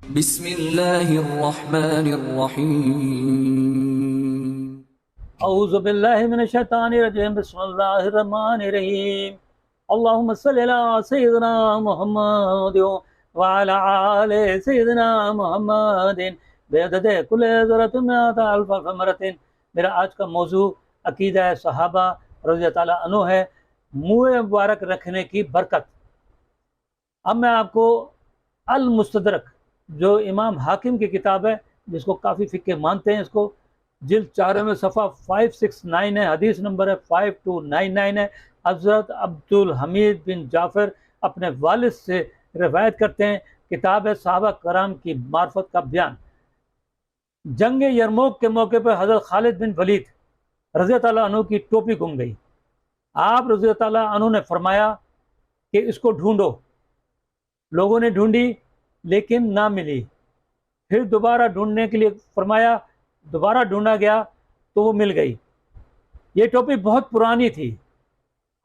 बिस्मिल्लाहिर्रहमानिर्रहीम। औज़ु बिल्लाहि मिनश शैतानिर रजीम। बिस्मिल्लाहिर रहमानिर रहीम। अल्लाहुम्मा सल्लि अला सय्यिदिना मुहम्मद व अला आलि सय्यिदिना मुहम्मदिन बिअददि कुल्लि ज़र्रतिन मिअत अल्फ मररतिन। मेरा आज का मौजू अकीदा सहाबा रज़ी ताला अन्हु है, मुँह मुबारक रखने की बरकत। अब मैं आपको अल मुस्तदरक, जो इमाम हाकिम की किताब है, जिसको काफ़ी फ़िक्के मानते हैं, इसको जिल्द 4 में सफ़ा 569 है, हदीस नंबर है 5299 है। हज़रत अब्दुल हमीद बिन जाफ़र अपने वालिद से रिवायत करते हैं, किताब है सहाबा कराम की मार्फत का बयान। जंग यरमूक के मौके पर हज़रत खालिद बिन वलीद रज़ी अल्लाह अन्हु की टोपी गुम गई। आप रज़ी अल्लाह अन्हु ने फरमाया कि इसको ढूंढो। लोगों ने ढूंढी लेकिन ना मिली। फिर दोबारा ढूंढने के लिए फरमाया, दोबारा ढूंढा गया तो वो मिल गई। ये टोपी बहुत पुरानी थी।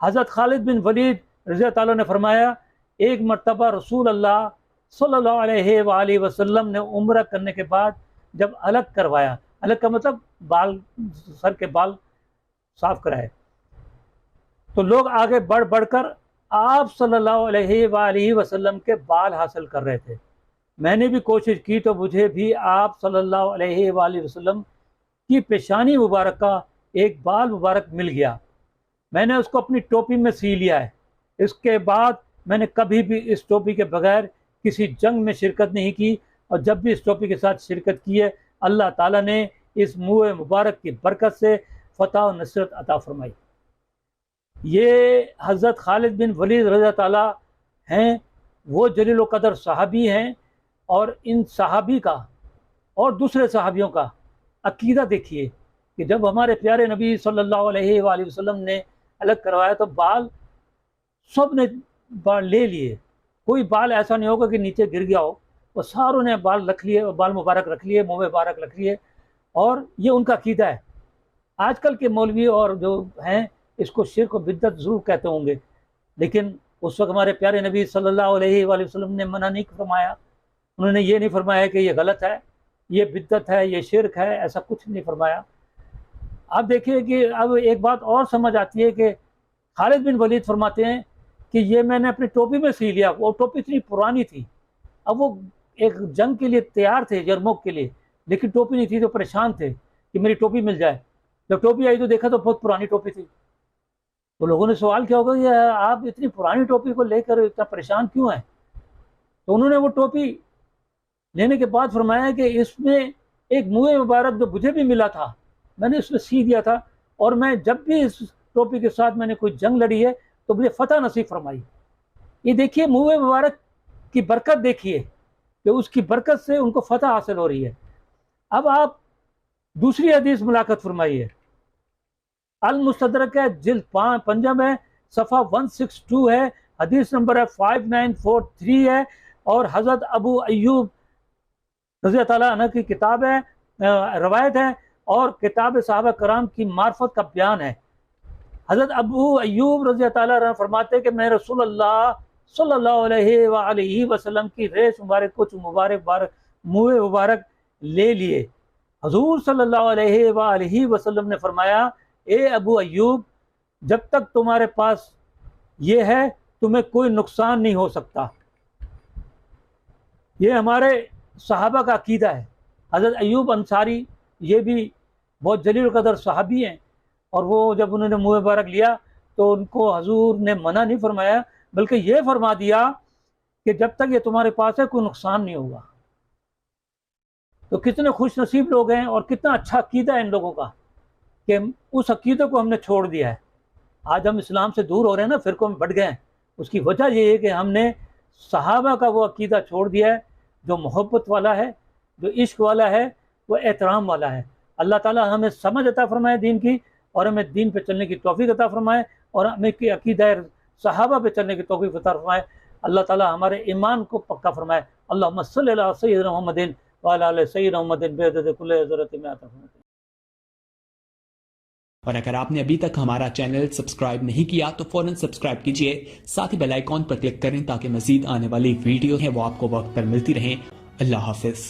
हज़रत खालिद बिन वलीद रज़ी अल्लाह अन्हु ने फरमाया, एक मर्तबा रसूल अल्लाह सल्लल्लाहु अलैहि वसल्लम ने उम्रा करने के बाद जब अलग करवाया, अलग का मतलब बाल, सर के बाल साफ कराए, तो लोग आगे बढ़ बढ़कर आप सल्लल्लाहु अलैहि वसल्लम के बाल हासिल कर रहे थे। मैंने भी कोशिश की तो मुझे भी आप सल्लल्लाहु अलैहि वसल्लम की पेशानी मुबारक का एक बाल मुबारक मिल गया। मैंने उसको अपनी टोपी में सी लिया है। इसके बाद मैंने कभी भी इस टोपी के बगैर किसी जंग में शिरकत नहीं की, और जब भी इस टोपी के साथ शिरकत की है, अल्लाह ताला ने इस मुँह मुबारक की बरकत से फ़तह और नसरत अता फरमाई। ये हज़रत खालिद बिन वलीद रज़ी ताला हैं, वो जलील क़दर सहाबी हैं। और इन सहाबी का और दूसरे सहाबियों का अकीदा देखिए कि जब हमारे प्यारे नबी सल्लल्लाहु अलैहि वसल्लम ने अलग करवाया तो बाल सब ने बाल ले लिए। कोई बाल ऐसा नहीं होगा कि नीचे गिर गया हो, वो सारों ने बाल रख लिए, बाल मुबारक रख लिए, मुँह मुबारक रख लिए, और ये उनका अकीदा है। आजकल के मौलवी और जो हैं इसको शिर्क और बिद्दत ज़रूर कहते होंगे, लेकिन उस वक्त हमारे प्यारे नबी सल्लल्लाहु अलैहि वसल्लम ने मना नहीं फरमाया। उन्होंने ये नहीं फरमाया कि ये गलत है, ये बिद्दत है, ये शिर्क है, ऐसा कुछ नहीं फरमाया। आप देखिए कि अब एक बात और समझ आती है कि खालिद बिन वलीद फरमाते हैं कि ये मैंने अपनी टोपी में सी लिया। वो टोपी इतनी पुरानी थी, अब वो एक जंग के लिए तैयार थे, यरमुक के लिए, लेकिन टोपी नहीं थी, तो परेशान थे कि मेरी टोपी मिल जाए। जब टोपी आई तो देखा तो बहुत पुरानी टोपी थी। तो लोगों ने सवाल किया होगा कि आप इतनी पुरानी टोपी को लेकर इतना परेशान क्यों हैं? तो उन्होंने वो टोपी लेने के बाद फरमाया कि इसमें एक मुँह मुबारक जो मुझे भी मिला था, मैंने इसमें सी दिया था, और मैं जब भी इस टोपी के साथ मैंने कोई जंग लड़ी है तो मुझे फ़तह नसीब फरमाई। ये देखिए मुँह मुबारक की बरकत, देखिए कि उसकी बरकत से उनको फ़तह हासिल हो रही है। अब आप दूसरी हदीस मुलाकात फरमाइए। अल मुस्तदरक है, जिल्द 5 है, सफ़ा 162 है, हदीस नंबर है 5943 है, और हज़रत अबू अय्यूब रज़ी अल्लाह अन्हु की किताब है, रवायत है, और किताब सहाबा कराम की मार्फत का बयान है। हज़रत अबू अय्यूब रज़ी अल्लाह अन्हु फरमाते हैं कि मैं रसूल अल्लाह सल्लल्लाहु अलैहि वसल्लम की रेश मुबारक, कुछ मुबारक मुँह मुबारक ले लिए। हजूर सल्लल्लाहु अलैहि वसल्लम ने फरमाया, ए अबू अय्यूब, जब तक तुम्हारे पास ये है तुम्हें कोई नुकसान नहीं हो सकता। ये हमारे सहाबा का अकीदा है। हज़रत अय्यूब अंसारी ये भी बहुत जलील क़दर सहाबी हैं, और वो जब उन्होंने मुँह मुबारक लिया तो उनको हजूर ने मना नहीं फरमाया, बल्कि ये फरमा दिया कि जब तक ये तुम्हारे पास है कोई नुकसान नहीं होगा। तो कितने खुश नसीब लोग हैं, और कितना अच्छा अकीदा है इन लोगों का कि उस अकीदे को हमने छोड़ दिया है। आज हम इस्लाम से दूर हो रहे हैं ना, फ़िरक़ों में बढ़ गए हैं। उसकी वजह ये है कि हमने सहाबा का वो अकीदा छोड़ दिया है, जो मोहब्बत वाला है, जो इश्क वाला है, वो एहतराम वाला है। अल्लाह ताला हमें समझ अता फरमाए दीन की, और हमें दीन पे चलने की तौफीक अता फरमाए, और हमें की अकीदा सहाबा पे चलने की तौफीक अता फरमाए। अल्लाह ताला हमारे ईमान को पक्का फरमाए। अल्लाहुम्मा सल्लि अला सय्यिदिना मुहम्मदिन व अला आलि सय्यिदिना मुहम्मदिन बिअददि कुल्लि ज़र्रतिन मिअत अल्फ। और अगर आपने अभी तक हमारा चैनल सब्सक्राइब नहीं किया तो फौरन सब्सक्राइब कीजिए, साथ ही बेल आइकॉन पर क्लिक करें ताकि मजीद आने वाली वीडियो है वो आपको वक्त पर मिलती रहें। अल्लाह हाफिज़।